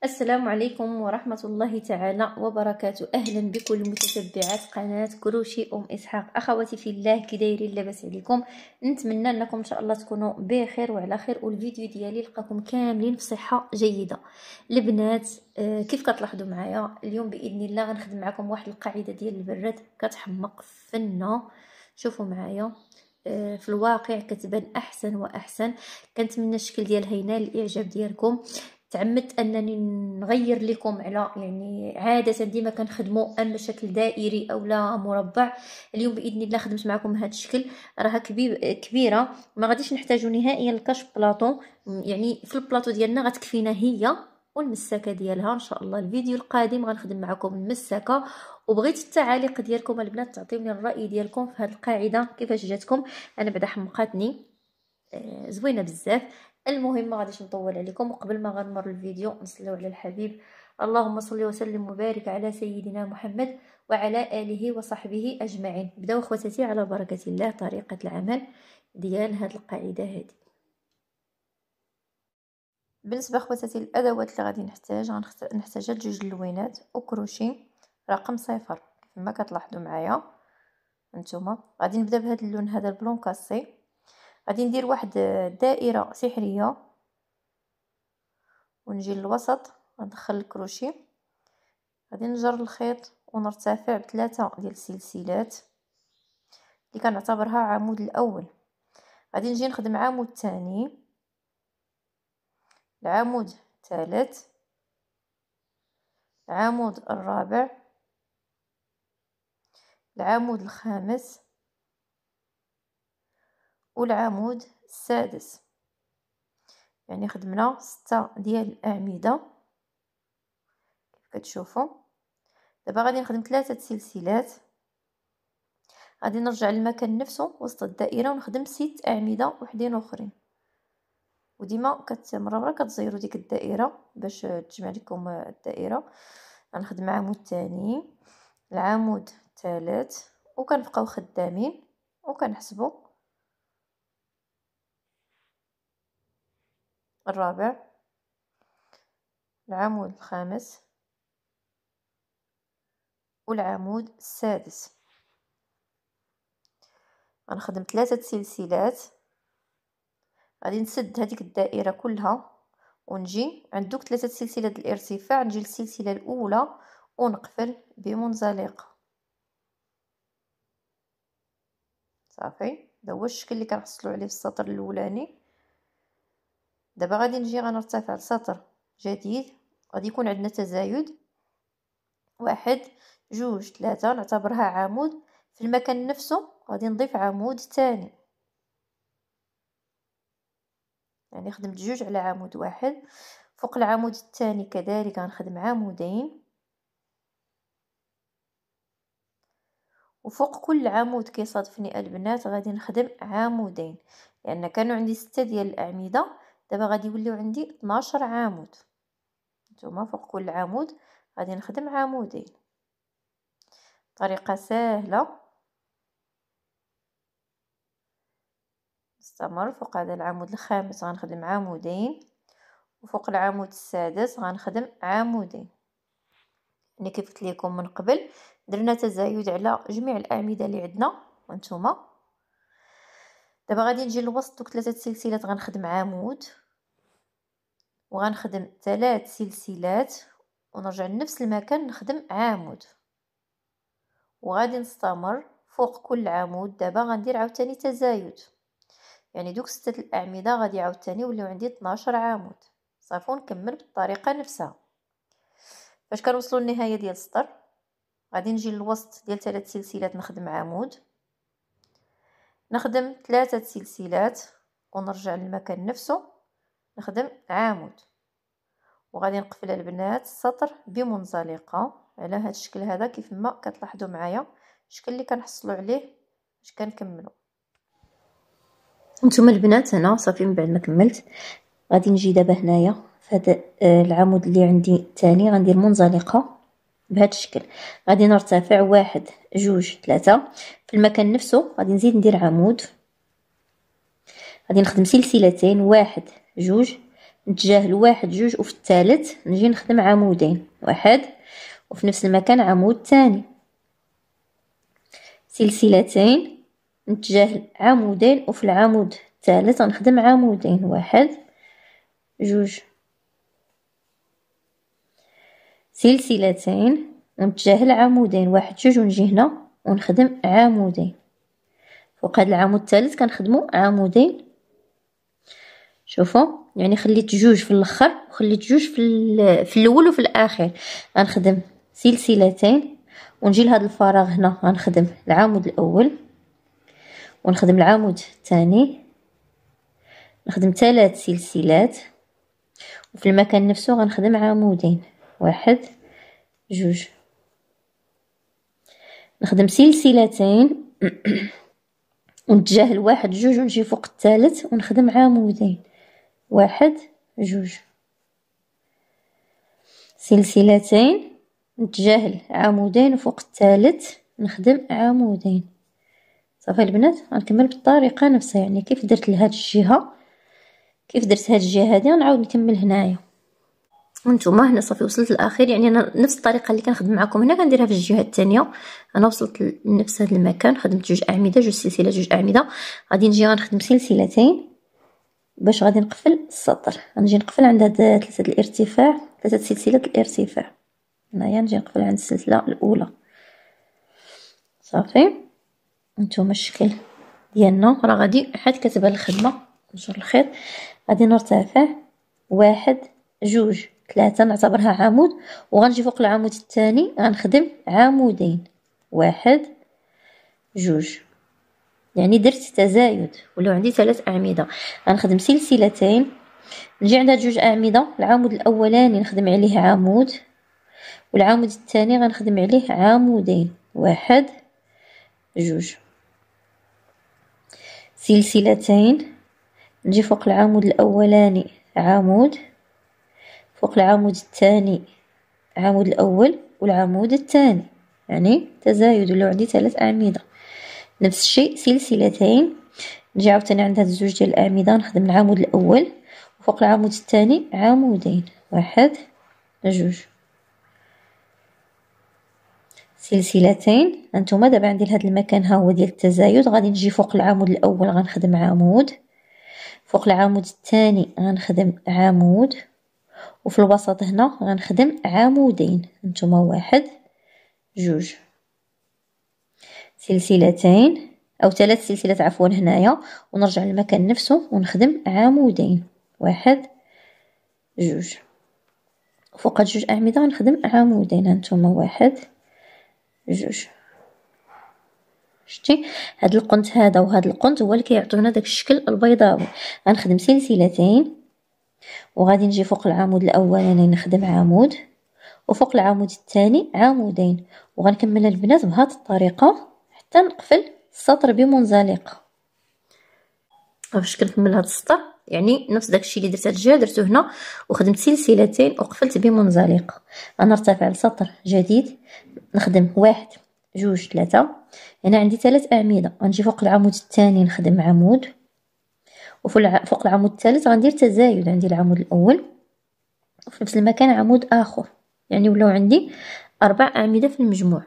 السلام عليكم ورحمة الله تعالى وبركاته. أهلا بكل متتبعات قناة كروشي إسحاق. أخواتي في الله، كي دايرين؟ لاباس عليكم؟ نتمنى أنكم إن شاء الله تكونوا بخير وعلى خير، والفيديو ديالي لقاكم كاملين في صحة جيدة. البنات، كيف كتلاحظوا معايا اليوم بإذن الله غنخدم معكم واحد القاعدة ديال البراد كتحمق فنة. شوفوا معايا، في الواقع كتبان احسن واحسن. كنتمنى الشكل ديالها ينال الاعجاب ديالكم. تعمدت انني نغير لكم على عاده ديما كنخدموا اما شكل دائري او لا مربع. اليوم باذن الله خدمت معكم هذا الشكل، راها كبيره، ما غاديش نحتاجوا نهائيا لكاش بلاطو. في البلاطو ديالنا غتكفينا هي والمساكه ديالها. ان شاء الله الفيديو القادم غنخدم معكم المساكه، وبغيت التعاليق ديالكم البنات، تعطيوني الراي ديالكم في هذه القاعده كيفاش جاتكم. انا بعدا حمقاتني، زوينه بزاف. المهم ما غاديش نطول عليكم، وقبل ما غنمر الفيديو نصليو على الحبيب. اللهم صل وسلم وبارك على سيدنا محمد وعلى اله وصحبه اجمعين. بداو اخواتاتي على بركه الله طريقه العمل ديال هذه القاعده هذه. بالنسبه اخواتاتي الادوات اللي غادي نحتاج جوج اللوينات وكروشي رقم 0 كيف ما كتلاحظوا معايا نتوما. غادي نبدا بهذا اللون، هذا البلون كاسي. غادي ندير واحد دائره سحريه ونجي للوسط، ندخل الكروشي، غادي نجر الخيط ونرتفع بثلاثه ديال السلسلات اللي كنعتبرها عمود الاول. غادي نجي نخدم عمود ثاني، العمود الثالث، العمود الرابع، العمود الخامس والعمود السادس. يعني خدمنا 6 ديال الاعمده كيف كتشوفوا. دابا غادي نخدم 3 سلسلات، غادي نرجع للمكان نفسه وسط الدائره ونخدم 6 اعمده وحدين اخرين. وديما مرة كتزيروا ديك الدائره باش تجمع لكم الدائره. غنخدم عمود ثاني، العمود الثالث، وكنبقاو خدامين وكنحسبوا الرابع، العمود الخامس والعمود السادس. غنخدم 3 سلسلات، غادي نسد هذيك الدائره كلها ونجي عند دوك 3 سلسلات الارتفاع، نجي للسلسله الاولى ونقفل بمنزلقه. صافي، هذا هو الشكل اللي كنحصلوا عليه في السطر الاولاني. دابا غادي نجي غنرتفع لسطر جديد، غادي يكون عندنا تزايد 1 2 3، نعتبرها عمود. في المكان نفسه غادي نضيف عمود ثاني، يعني خدمت 2 على عمود واحد. فوق العمود الثاني كذلك غنخدم عمودين، وفوق كل عمود كيصادفني البنات غادي نخدم عمودين، لان كانوا عندي 6 ديال الاعمده، دابا غادي يوليو عندي 12 عمود. نتوما فوق كل عمود غادي نخدم عمودين. طريقه سهله. نستمر. فوق هذا العمود الخامس غنخدم عمودين، وفوق العمود السادس غنخدم عمودين. يعني كيف قلت لكم من قبل درنا تزايد على جميع الاعمده اللي عندنا وانتوما. دابا غادي نجي لوسط دوك 3 سلسلات غنخدم عمود، وغنخدم 3 سلسلات ونرجع لنفس المكان نخدم عمود، وغادي نستمر. فوق كل عمود دابا غندير عاوتاني تزايد، يعني دوك 6 الاعمده غادي عاوتاني يوليو عندي 12 عمود. صافي، نكمل بالطريقه نفسها. فاش كنوصلوا للنهايه ديال السطر غادي نجي للوسط ديال 3 سلسلات نخدم عمود، نخدم 3 سلسلات ونرجع للمكان نفسه نخدم عمود، وغادي نقفل البنات السطر بمنزلقه على هذا الشكل هذا كيف ما كتلاحظوا معايا الشكل اللي كنحصلوا عليه باش كنكملوا. نتوما البنات هنا صافي من بعد ما كملت غادي نجي دابا هنايا في هذا العمود اللي عندي الثاني غندير منزلقه بهذا الشكل. غادي نرتفع 1 2 3 في المكان نفسه، غادي نزيد ندير عمود، غادي نخدم سلسلتين 1 2، نتجاه الواحد جوج، وفي الثالث نجي نخدم عمودين، واحد وفي نفس المكان عمود ثاني، سلسلتين نتجاه عمودين، وفي العمود الثالث غنخدم عمودين، واحد جوج، سلسلتين ونتجاه العمودين، واحد جوج، ونجي هنا ونخدم عمودين. فوق هذا العمود الثالث كنخدمو عمودين. شوفوا يعني خليت جوج في الاخر وخليت جوج في الاول وفي الاخر. غنخدم سلسلتين ونجي لهذا الفراغ هنا غنخدم العمود الاول ونخدم العمود الثاني، نخدم 3 سلسلات، وفي المكان نفسه غنخدم عمودين، واحد جوج، نخدم سلسلتين ونتجاه الواحد جوج، ونجي فوق الثالث ونخدم عمودين، واحد جوج، سلسلتين نتجاه العمودين، وفوق الثالث نخدم عمودين. صافي البنات غنكمل بالطريقه نفسها، يعني كيف درت لهاد الجهه كيف درت هاد الجهه هادي غنعاود نكمل هنايا. وانتم هنا صافي وصلت للاخير، يعني انا نفس الطريقه اللي كنخدم معكم هنا كنديرها في الجهه الثانيه. انا وصلت لنفس هذا المكان، خدمت جوج اعمده، جوج سلسله، جوج اعمده. غادي نجي غنخدم سلسلتين باش غادي نقفل السطر. غنجي نقفل عند هاد 3 الارتفاع، 3 سلسلات الارتفاع. هنايا نجي نقفل عند السلسله الاولى. صافي انتم الشكل ديالنا راه غادي حد كتبان الخدمه. نشر الخيط، غادي نرتفع واحد جوج ثلاثة، نعتبرها عمود، وغنجي فوق العمود الثاني غنخدم عمودين، واحد جوج، يعني درت تزايد ولو عندي 3 اعمده. غنخدم سلسلتين، نجي عند جوج اعمده، العمود الاولاني نخدم عليه عمود، والعمود الثاني غنخدم عليه عمودين، واحد جوج، سلسلتين، نجي فوق العمود الاولاني عمود، فوق العمود الثاني عمود الاول والعمود الثاني، يعني تزايد ولو عندي 3 اعمده. نفس الشيء سلسلتين، نجي عاوتاني عند هاد الزوج ديال الاعمده نخدم العمود الاول، وفوق العمود الثاني عمودين، واحد جوج، سلسلتين. هانتوما دابا عندي لهاد المكان ها هو ديال التزايد، غادي نجي فوق العمود الاول غنخدم عمود، فوق العمود الثاني غنخدم عمود، وفي الوسط هنا غنخدم عمودين. هانتوما واحد جوج، سلسلتين او 3 سلسلات عفوا هنايا، ونرجع للمكان نفسه ونخدم عمودين، واحد جوج، فوق جوج اعمده غنخدم عمودين. هانتوما واحد جوج. شتي هاد القنت هذا وهاد القنت هو اللي كيعطيونا داك الشكل البيضاوي. غنخدم سلسلتين، وغادي نجي فوق العمود الاولاني نخدم عمود، وفوق العمود الثاني عمودين، وغنكمل البنات بهذه الطريقه حتى نقفل السطر بمنزلقه. باش كنكمل هذا السطر يعني نفس داكشي اللي درت هاد الجهه درتو هنا، وخدمت سلسلتين وقفلت بمنزلقه. غنرتفع لسطر جديد، نخدم واحد جوج ثلاثة، هنا عندي 3 اعمده. غنجي فوق العمود الثاني نخدم عمود، فوق العمود الثالث غندير تزايد، عندي العمود الاول وفي نفس المكان عمود اخر، يعني ولاو عندي 4 اعمده في المجموع.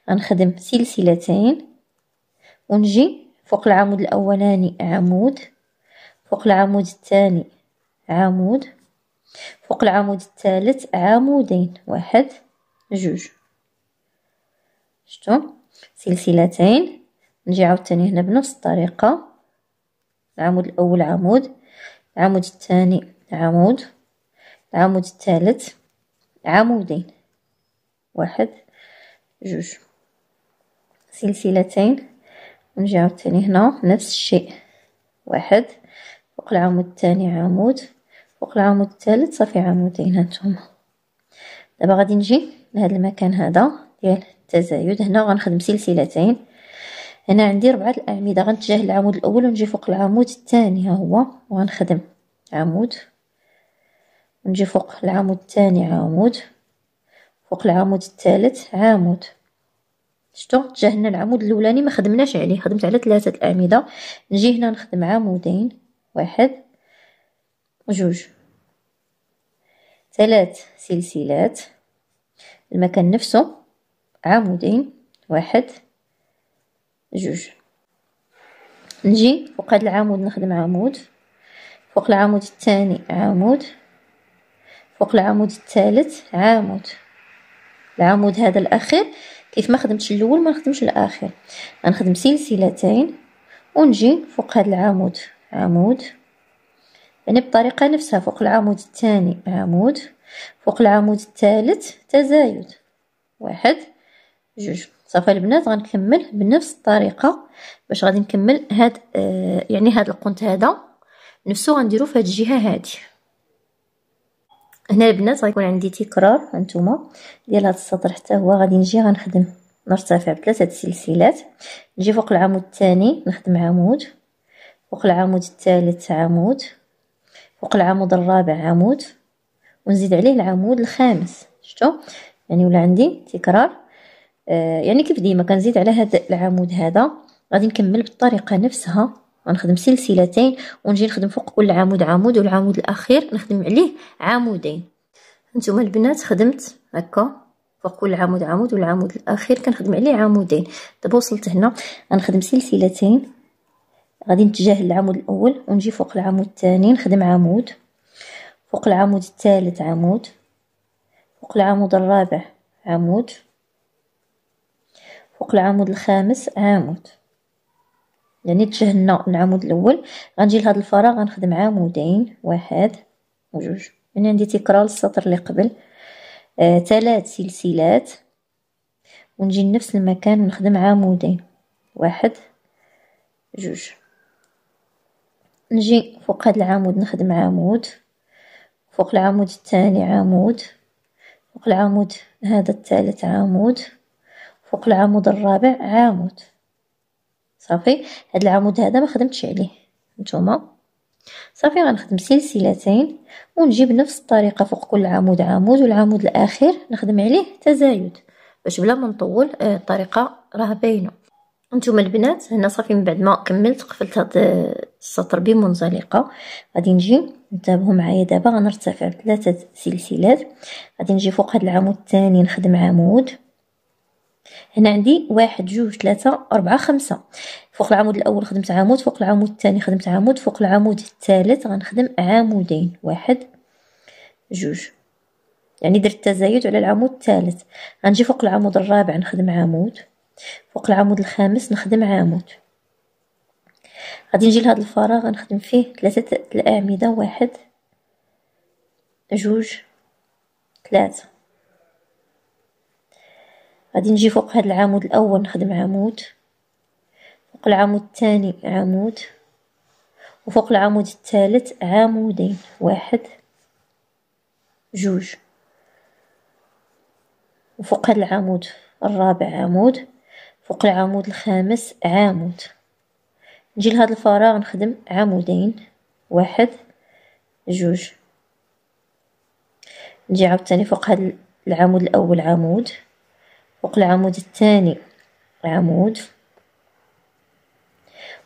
غنخدم سلسلتين ونجي فوق العمود الاولاني عمود، فوق العمود الثاني عمود، فوق العمود الثالث عمودين، واحد جوج. شفتوا سلسلتين، نجي عاوتاني هنا بنفس الطريقه، العمود الاول عمود، العمود الثاني عمود، العمود الثالث عمودين، واحد جوج، سلسلتين، ونجي عاوتاني هنا نفس الشيء، واحد، فوق العمود الثاني عمود، فوق العمود الثالث صافي عمودين. هانتوما دابا غادي نجي لهذا المكان هذا ديال التزايد، هنا غنخدم سلسلتين، هنا عندي 4 الاعمده، غنتجه للعمود الاول ونجي فوق العمود الثاني ها هو، وغنخدم عمود، ونجي فوق العمود الثاني عمود، فوق العمود الثالث عمود. شفتوا تجاهلنا العمود الاولاني ما خدمناش عليه، خدمت على 3 الاعمده. نجي هنا نخدم عمودين، واحد جوج، 3 سلسلات، المكان نفسه عمودين، 1 2. نجي فوق هذا العمود نخدم عمود، فوق العمود الثاني عمود، فوق العمود الثالث عمود. العمود هذا الاخير كيف ما خدمتش الاول ما نخدمش الاخر، غنخدم سلسلتين ونجي فوق هذا العمود عمود، يعني بطريقه نفسها. فوق العمود الثاني عمود، فوق العمود الثالث تزايد، 1 2. صافي البنات غنكمل بنفس الطريقه باش غادي نكمل هاد يعني هاد القنت هذا نفسه غنديرو في هاد الجهه هادي. هنا البنات غيكون عندي تكرار هانتوما ديال هاد السطر حتى هو. غادي نجي غنخدم نرتفع ب3 سلسلات، نجي فوق العمود الثاني نخدم عمود، فوق العمود الثالث عمود، فوق العمود الرابع عمود، ونزيد عليه العمود الخامس. شفتوا يعني ولا عندي تكرار يعني كيف ديما كنزيد على هذا العمود هذا. غادي نكمل بالطريقه نفسها، غنخدم سلسلتين ونجي نخدم فوق كل عمود عمود، والعمود الاخير نخدم عليه عمودين. هانتوما البنات خدمت هكا فوق كل عمود عمود، والعمود الاخير كنخدم عليه عمودين. دابا وصلت هنا غنخدم سلسلتين، غادي نتجه للعمود الاول ونجي فوق العمود الثاني نخدم عمود، فوق العمود الثالث عمود، فوق العمود الرابع عمود، فوق العمود الخامس عمود. يعني تجهنا العمود الاول غنجي لهذا الفراغ غنخدم عمودين، 1 و2. يعني عندي تكرار السطر اللي قبل 3 سلسلات ونجي لنفس المكان ونخدم عمودين، 1 2. نجي فوق هذا العمود نخدم عمود، فوق العمود الثاني عمود، فوق العمود هذا الثالث عمود، فوق العمود الرابع عمود. صافي هذا العمود هذا ما خدمتش عليه نتوما. صافي غنخدم سلسلتين ونجيب نفس الطريقه فوق كل عمود عمود، والعمود الاخير نخدم عليه تزايد باش بلا ما نطول. الطريقه راه باينه. انتم البنات هنا صافي من بعد ما كملت قفلت هذا السطر بمنزلقه. غادي نجي انتبهوا معايا دابا غنرتفع ب3 سلسلات، غادي نجي فوق هذا العمود الثاني نخدم عمود. هنا عندي 1 2 3 4 5. فوق العمود الاول خدمت عمود، فوق العمود الثاني خدمت عمود، فوق العمود الثالث غنخدم عمودين، 1 2. يعني درت تزايد على العمود الثالث. غنجي فوق العمود الرابع نخدم عمود، فوق العمود الخامس نخدم عمود. غادي نجي لهذا الفراغ غنخدم فيه 3 الاعمده، 1 2 3. غادي نجي فوق هذا العمود الاول نخدم عمود، فوق العمود الثاني عمود، وفوق العمود الثالث عمودين، 1 2. وفوق هذا العمود الرابع عمود، فوق العمود الخامس عمود. نجي لهذا الفراغ نخدم عمودين، 1 2. نجي عاوتاني فوق هذا العمود الاول عمود، فوق العمود الثاني عمود،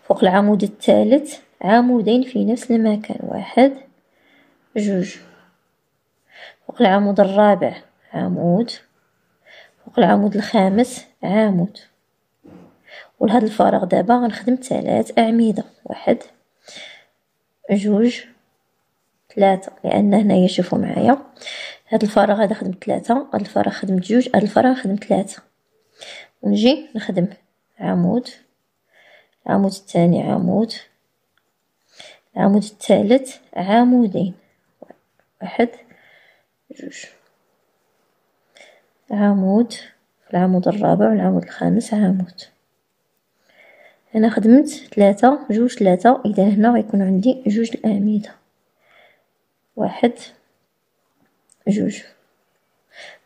فوق العمود الثالث عمودين في نفس المكان، 1 2. فوق العمود الرابع عمود، فوق العمود الخامس عمود. ولهذا الفراغ دابا غنخدم 3 اعمده، 1 2 3. لان هنايا شوفوا معايا هذا الفراغ هذا خدمت 3، هذا الفراغ خدمت 2، هذا الفراغ خدمت 3. ونجي نخدم عمود، العمود الثاني عمود، العمود الثالث عمودين، 1 2. عمود في العمود الرابع والعمود الخامس عمود. هنا خدمت 3 2 3، اذا هنا غيكون عندي 2 الاعمده، 1 2.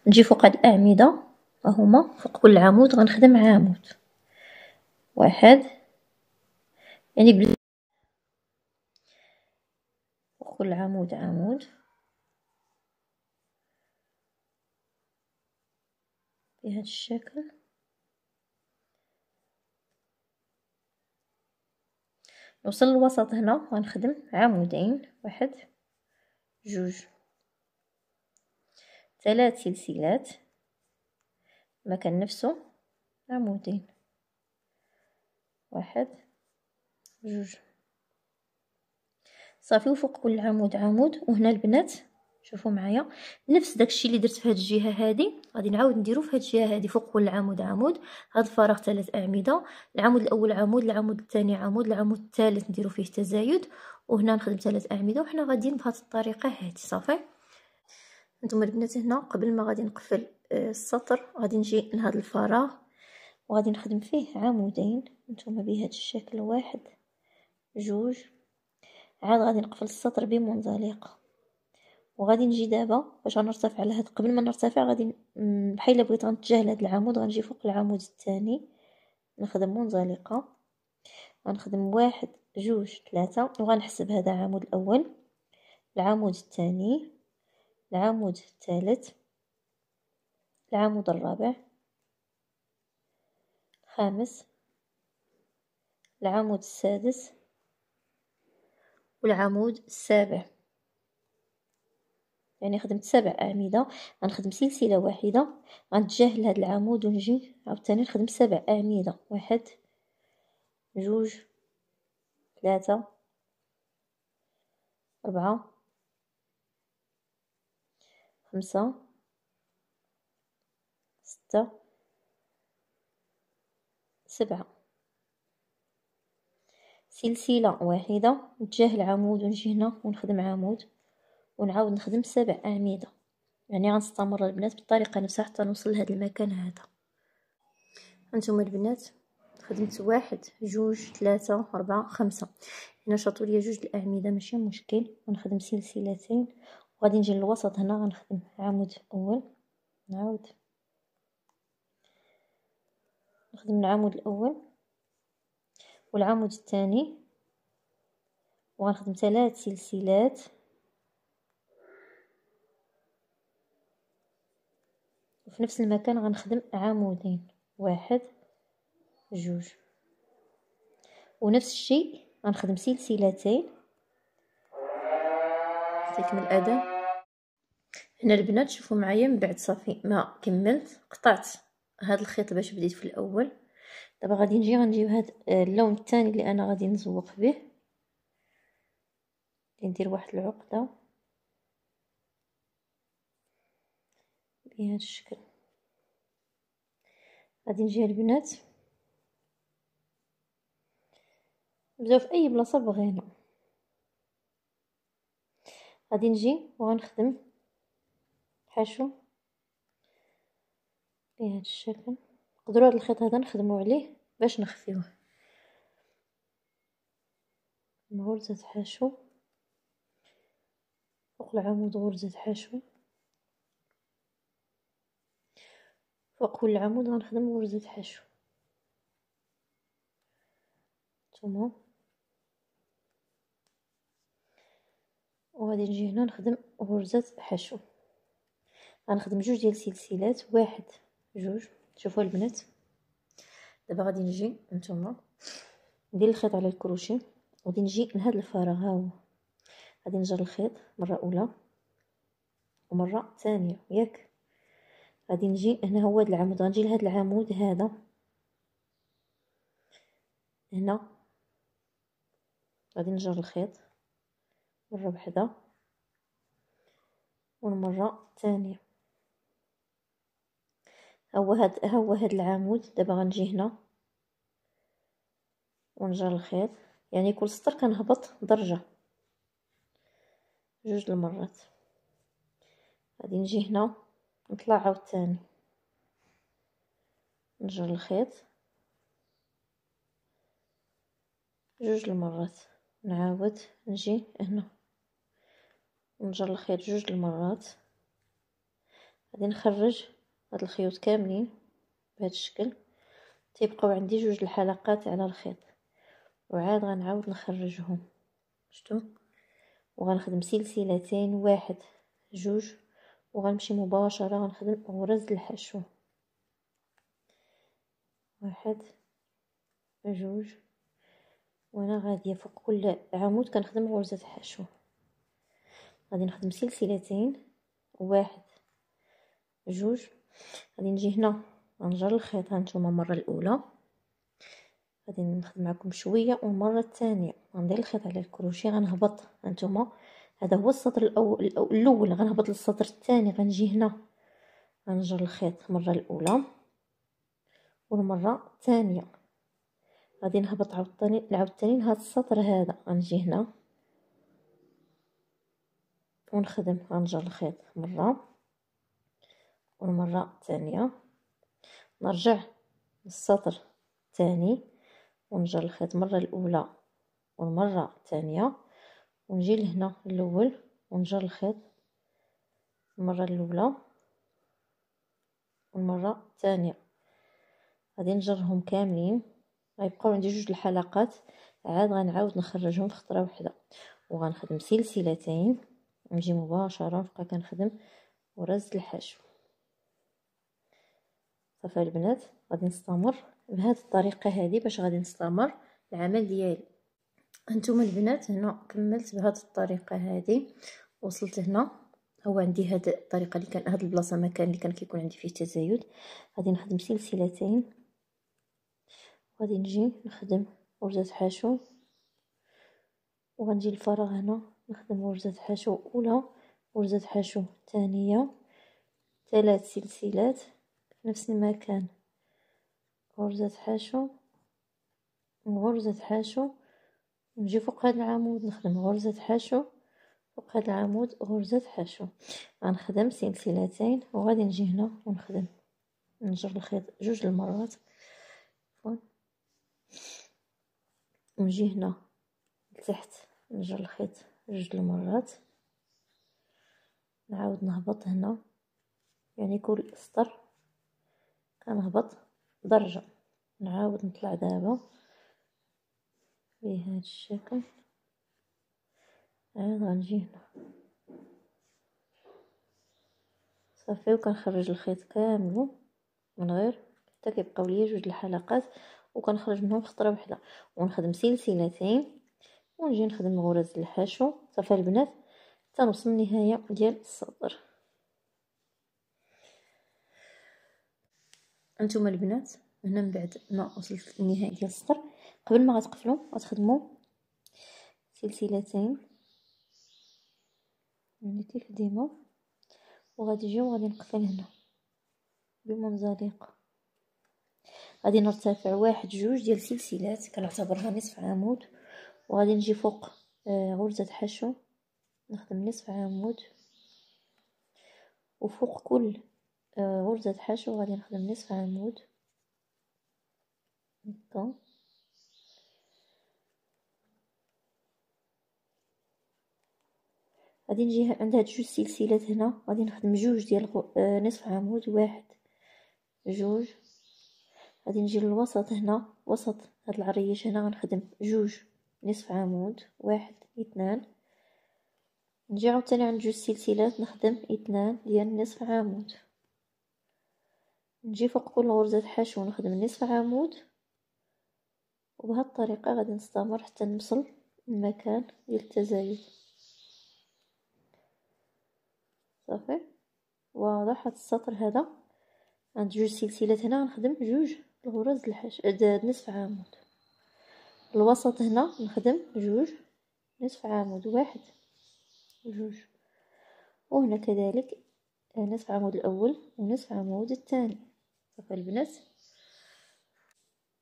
نجي فوق هاد الاعمده هما فوق كل عمود غنخدم عمود، 1. يعني فوق كل عمود عمود بهذا الشكل. نوصل للوسط هنا غنخدم عمودين، 1 2. 3 سلسلات مكان نفسه، عمودين، 1 2 صافي. وفوق كل عمود عمود. وهنا البنات شوفوا معايا نفس داكشي اللي درت في هاد الجهه هادي غادي نعاود نديرو في هاد الجهه هادي. فوق كل عمود عمود، هاد الفراغ 3 اعمده، العمود الاول عمود، العمود الثاني عمود، العمود الثالث نديرو فيه تزايد، وهنا نخدم 3 اعمده. وحنا غاديين بهاد الطريقه هادي صافي. نتوما البنات هنا قبل ما غادي نقفل السطر غادي نجي لهاد الفراغ وغادي نخدم فيه عمودين. نتوما بهذا الشكل، 1 2. عاد غادي نقفل السطر بمنزلقه، وغادي نجي دابا باش غنرتفع على هاد. قبل ما نرتفع غادي بحال الا بغيت غنتجه لهاد العمود غنجي فوق العمود الثاني نخدم منزلقه، غنخدم 1 2 3 وغنحسب هذا العمود الاول، العمود الثاني، العمود الثالث، العمود الرابع، الخامس، العمود السادس، والعمود السابع. يعني خدمت 7 اعمده. غنخدم سلسله واحده، غنتجه لهاد العمود ونجي عاوتاني نخدم 7 اعمده، 1 2 3 4 5 6 7. سلسله واحده، نتجه العمود ونجي هنا ونخدم عمود ونعاود نخدم 7 اعمده. يعني غنستمر البنات بالطريقه نفسها حتى نوصل لهذا المكان هذا. هانتوما البنات خدمت 1 2 3 4 5. هنا شاطوا ليا 2 الاعمده ماشي مشكل. غنخدم سلسلتين وغادي نجي للوسط. هنا غنخدم عمود اول، نعاود نخدم العمود الاول والعمود الثاني وغنخدم 3 سلسلات، وفي نفس المكان غنخدم عمودين، 1 2. ونفس الشيء غنخدم سلسلتين. تكمل الأذان. هنا البنات شوفوا معايا من بعد صافي ما كملت قطعت هذا الخيط باش بديت في الاول. دابا غادي غنجيب هذا اللون الثاني اللي انا غادي نزوق به، ندير واحد العقده بهذا الشكل. غادي نجي البنات نبداو في اي بلاصه بغينا. غادي نجي وغنخدم حشو بهذا الشكل. نقدروا هذا الخيط هذا نخدموا عليه باش نخفيوه. غرزه حشو فوق العمود، غرزه حشو فوق كل عمود غنخدم غرزه حشو. ثم وغادي نجي هنا نخدم غرزه حشو. غنخدم 2 ديال السلسلات، 1 2. شوفوا البنات دابا غادي نجي نتوما ندير الخيط على الكروشي وغادي نجي لهذا الفراغ. ها هو غادي نجر الخيط مره اولى ومره ثانيه ياك. غادي نجي هنا هو هذا العمود، غنجي لهذا العمود هذا هنا، غادي نجر الخيط مره واحده والمره الثانيه. ها هو هذا العمود. دابا غنجي هنا ونجر الخيط، يعني كل سطر كنهبط درجه 2 المرات. غادي نجي هنا نطلع عاوتاني نجر الخيط 2 المرات، نعاود نجي هنا ونجر الخيط 2 المرات. غادي نخرج هاد الخيوط كاملين بهذا الشكل. تيبقاو عندي 2 الحلقات على الخيط وعاد غنعاود نخرجهم. شفتوا؟ وغنخدم سلسلتين، 1 2 وغنمشي مباشره غنخدم غرز الحشو، 1 2. وانا غاديه فوق كل عمود كنخدم غرزه حشو. غادي نخدم سلسلتين، 1 جوج. غادي نجي هنا غنجر الخيط. هانتوما المره الاولى غادي نخدم معكم شويه، والمره الثانيه غندير الخيط على الكروشي، غنهبط. هانتوما هذا هو السطر الاول غنهبط للسطر الثاني، غنجي هنا غنجر الخيط المره الاولى والمره الثانيه، غادي نهبط عاوتاني لهاد السطر هذا، غنجي هنا ونخدم. غنجر الخيط مره والمره الثانيه، نرجع للسطر الثاني ونجر الخيط المره الاولى والمره الثانيه، ونجي لهنا الاول ونجر الخيط المره الاولى والمره الثانيه. غادي نجرهم كاملين، غيبقاو عندي جوج الحلقات، عاد غنعاود نخرجهم في خطره واحده، وغنخدم سلسلتين ونجي مباشره نبقى كنخدم ورز الحشو. صافي البنات، غادي نستمر بهذه الطريقه هذه باش غادي نستمر العمل ديالي. هانتوما البنات هنا كملت بهذه الطريقه هذه، وصلت هنا. هو عندي هذه الطريقه اللي كان هذه البلاصه مكان اللي كان كيكون عندي فيه تزايد. غادي نخدم سلسلتين، غادي نجي نخدم غرزه حشو، وغنجي الفراغ هنا نخدم غرزه حشو اولى، غرزه حشو ثانيه، 3 سلسلات في نفس المكان، غرزه حشو وغرزه حشو، نجي فوق هذا العمود نخدم غرزه حشو، فوق هذا العمود غرزه حشو. غنخدم سلسلتين وغادي نجي هنا ونخدم، نجر الخيط جوج المرات ونجي هنا لتحت نجر الخيط جوج المرات، نعاود نهبط هنا، يعني كل سطر كنهبط درجه، نعاود نطلع دابا بهذا الشكل. عاد غنجي هنا صافي، وكنخرج الخيط كامل من غير حتى كيبقاو ليا جوج الحلقات، وكنخرج منهم خطره واحده ونخدم سلسلتين ونجي نخدم غرز الحشو. صافي البنات تنوصل للنهايه ديال السطر. انتم البنات هنا من بعد ما وصلت للنهايه ديال السطر، قبل ما غتقفلوا غتخدموا سلسلتين يعني كيف ديما، وغادي نجيو وغادي نقفل هنا بمنزلقه. غادي نرتفع واحد جوج ديال السلسلات كنعتبرها نصف عمود، وغادي نجي فوق غرزه حشو نخدم نصف عمود، وفوق كل غرزه حشو غادي نخدم نصف عمود هكا. غادي نجي عند هاد جوج سلسلات هنا غادي نخدم جوج ديال نصف عمود، واحد جوج. غادي نجي للوسط هنا، وسط هاد العريش هنا غنخدم جوج نصف عمود، واحد اثنان. نجي عاوتاني عند جوج سلسلات نخدم اثنان ديال نصف عمود، نجي فوق كل غرزة حشو نخدم نصف عمود، وبهاد الطريقة غادي نستمر حتى نوصل المكان ديال التزايد. صافي واضح هاد السطر هذا عند جوج سلسلات هنا غنخدم جوج الغرز الحشو نصف عمود. الوسط هنا نخدم جوج نصف عمود، واحد جوج، وهنا كذلك نصف عمود الاول ونصف عمود الثاني. صافي البنات،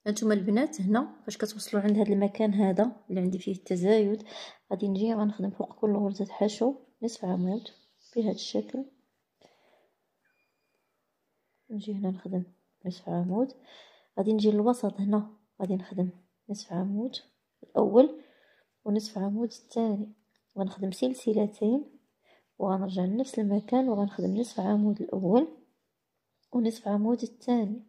هانتوما البنات هنا فاش كتوصلوا عند هذا المكان هذا اللي عندي فيه التزايد، غادي نجي غنخدم فوق كل غرزه حشو نصف عمود بهذا الشكل. نجي هنا نخدم نصف عمود، غادي نجي للوسط هنا غادي نخدم نصف عمود الاول ونصف عمود الثاني، غنخدم سلسلتين وغنرجع لنفس المكان وغنخدم نصف عمود الاول ونصف عمود الثاني،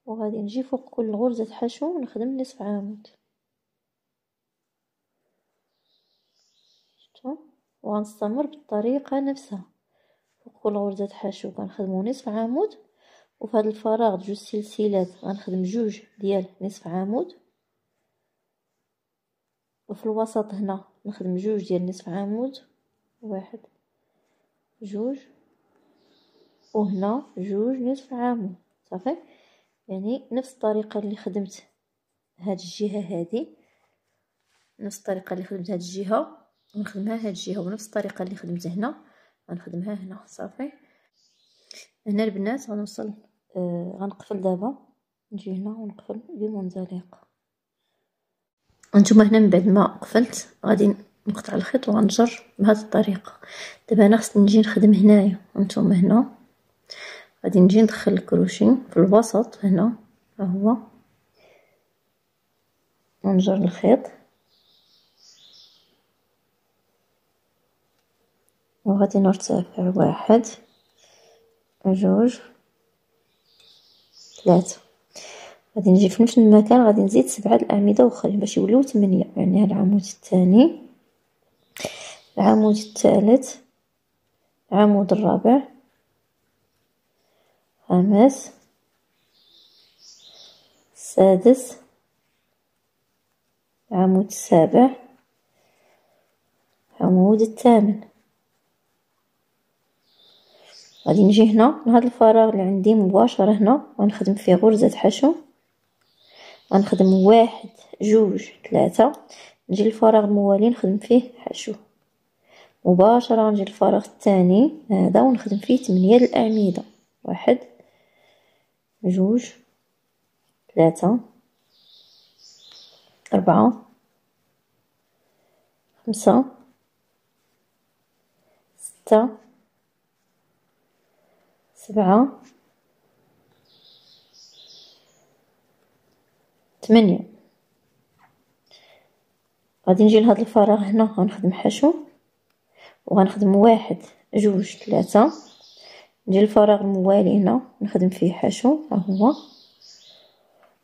وغادي نجي فوق كل غرزة حشو ونخدم نصف عمود. شفتوا؟ وغنستمر بالطريقة نفسها، فوق كل غرزة حشو كنخدمو نصف عمود، وفي هذا الفراغ جوج سلسلات غنخدم جوج ديال نصف عمود، وفي الوسط هنا نخدم جوج ديال نصف عمود، واحد جوج وهنا جوج نصف عمود صافي. يعني نفس الطريقه اللي خدمت هاد الجهه هذه، نفس الطريقه اللي خدمت هاد الجهه ونخدمها هاد الجهه، ونفس الطريقه اللي خدمت هنا غنخدمها هنا صافي. هنا البنات غنوصل غنقفل دابا، نجي هنا ونقفل بمنزلق. وانتم هنا من بعد ما قفلت غادي نقطع الخيط وغنجر بهذه الطريقه. دابا انا خصني نجي نخدم هنايا، وانتم هنا غادي نجي ندخل الكروشي في الوسط هنا، ها هو، ونجر الخيط وغادي نرتفع 1 2 3. غادي نجي في نفس المكان غادي نزيد 7 الأعمدة أخرين باش يوليو 8. يعني العمود الثاني، العمود الثالث، العمود الرابع، الخامس، السادس، العمود السابع، العمود الثامن. غادي نجي هنا لهاد الفراغ اللي عندي مباشرة هنا غنخدم فيه غرزة حشو، غنخدم 1 2 3. نجي للفراغ الموالي نخدم فيه حشو مباشرة، نجي للفراغ الثاني هذا ونخدم فيه 8 الأعمدة، 1 2 3 4 5 6 7 8. غادي نجي لهاد الفراغ هنا غنخدم حشو وغنخدم 1 2 3. نجي للفراغ الموالي هنا نخدم فيه حشو، ها هو،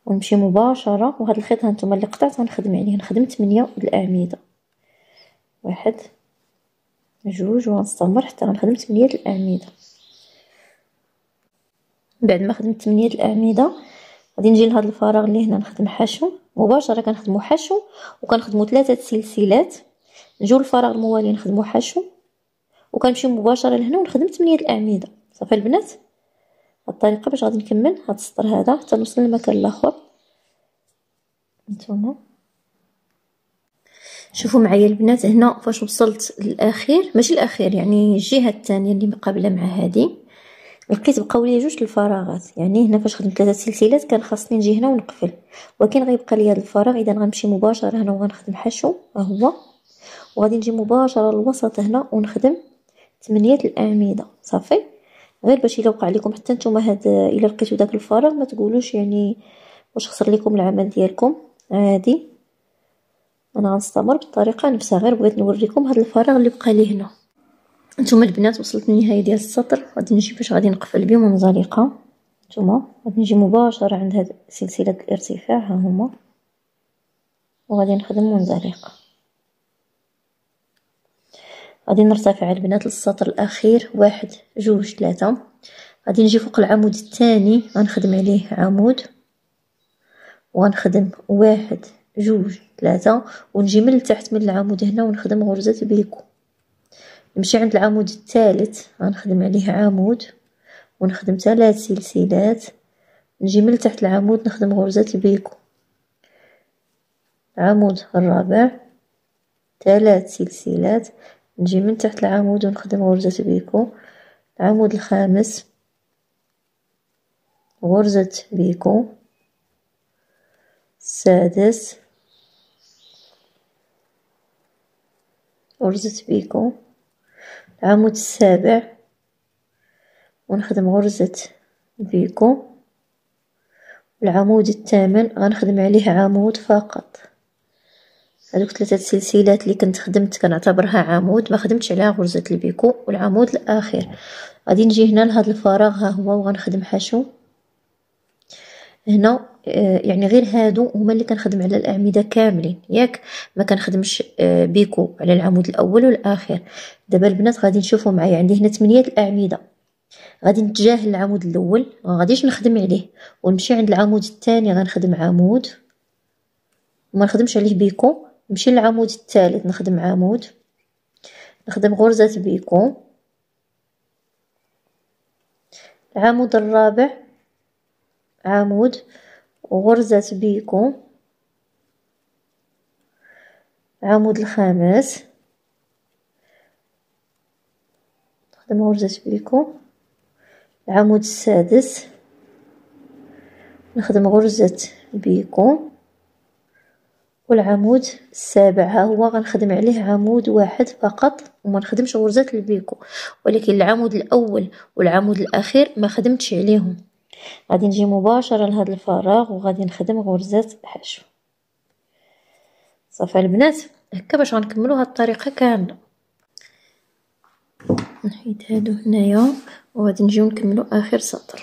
ونمشي مباشرة. وهاد الخيط هانتوما اللي قطعت غنخدم عليه، نخدم 8 الأعمدة، 1 2 وغنستمر حتى غنخدم 8 الأعمدة. بعد ما خدمت 8 الأعمدة غادي نجي لهاد الفراغ اللي هنا نخدم حشو مباشرة، كنخدمو حشو وكنخدمو 3 سلسلات. نجيو للفراغ الموالي نخدمو حشو وكنمشيو مباشرة لهنا ونخدم 8 الأعمدة. صافي البنات، هاد الطريقة باش غادي نكمل هاد السطر هذا حتى نوصل للمكان الاخر. نتوما شوفوا معايا البنات هنا فاش وصلت للاخير، ماشي الاخير يعني الجهه الثانيه اللي مقابله مع هذه، لقيت بقاو لي جوج الفراغات. يعني هنا فاش خدمت 3 سلسلات كان خاصني نجي هنا ونقفل، ولكن غيبقى لي هذا الفراغ. اذا غنمشي مباشره هنا وغنخدم حشو، ها هو، وغادي نجي مباشره للوسط هنا ونخدم 8 الأعمدة. صافي، غير باش الا وقع لكم حتى نتوما هاد الا لقيتو داك الفراغ ما تقولوش يعني واش خسر لكم العمل ديالكم. عادي، انا غنستمر بالطريقه نفسها، غير بغيت نوريكم هاد الفراغ اللي بقى لي هنا. نتوما البنات وصلت للنهايه ديال السطر، غادي نجي باش غادي نقفل بمنزلقه. نتوما غادي نجي مباشره عند هاد سلسله الارتفاع، ها هما، وغادي نخدم منزلقه. غادي نرتفع البنات للسطر الاخير، 1 2 3. غادي نجي فوق العمود الثاني غنخدم عليه عمود وغنخدم 1 2 3، ونجي من التحت من العمود هنا ونخدم غرزة بيكو. نمشي عند العمود الثالث غنخدم عليه عمود ونخدم 3 سلسلات. نجي من تحت العمود نخدم غرزة بيكو. العمود الرابع 3 سلسلات. نجي من تحت العمود ونخدم غرزة بيكو. العمود الخامس غرزة بيكو. السادس غرزة بيكو. العمود السابع ونخدم غرزة بيكو. العمود الثامن غنخدم عليه عمود فقط. هذوك 3 سلسلات اللي كنت خدمت كنعتبرها عمود، ما خدمتش عليها غرزة البيكو. والعمود الاخير غادي نجي هنا لهذا الفراغ، ها هو، وغنخدم حشو هنا. يعني غير هادو هما اللي كنخدم على الاعمده كاملين، ياك ما كنخدمش بيكو على العمود الاول والاخير. دابا البنات غادي نشوفوا معايا، عندي هنا 8 الاعمده. غادي نتجاهل العمود الاول، ما غاديش نخدم عليه، ونمشي عند العمود الثاني غنخدم عمود وما نخدمش عليه بيكو. نمشي للعمود الثالث نخدم عمود، نخدم غرزه بيكو. العمود الرابع عمود غرزة بيكو، العمود الخامس نخدم غرزة بيكو، العمود السادس نخدم غرزة بيكو، والعمود السابع ها هو غنخدم عليه عمود واحد فقط وما نخدمش غرزة البيكو، ولكن العمود الاول والعمود الاخير ما خدمتش عليهم. غادي نجي مباشرة لهذا الفراغ وغادي نخدم غرزة حشو. صافي البنات، هكا باش غنكملو هاد الطريقة كاملة. نحيد هادو هنايا وغادي نجيو نكملو اخر سطر.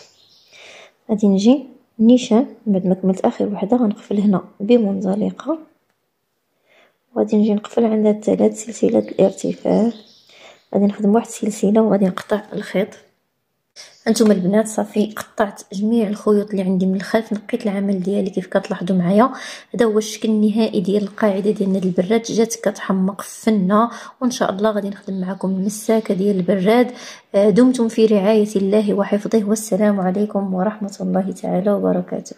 غادي نجي نيشان بعد ما كملت اخر وحده غنقفل هنا بمنزلقه، وغادي نجي نقفل عند 3 سلسلات الارتفاع. غادي نخدم واحد السلسله وغادي نقطع الخيط. هانتوما البنات صافي قطعت جميع الخيوط اللي عندي من الخلف، نقيت العمل ديالي كيف كتلاحظوا معايا. هذا هو الشكل النهائي ديال القاعده ديالنا ديال البراد، جات كتحمق فنه. وان شاء الله غادي نخدم معكم المساكه ديال البراد. دمتم في رعايه الله وحفظه، والسلام عليكم ورحمه الله تعالى وبركاته.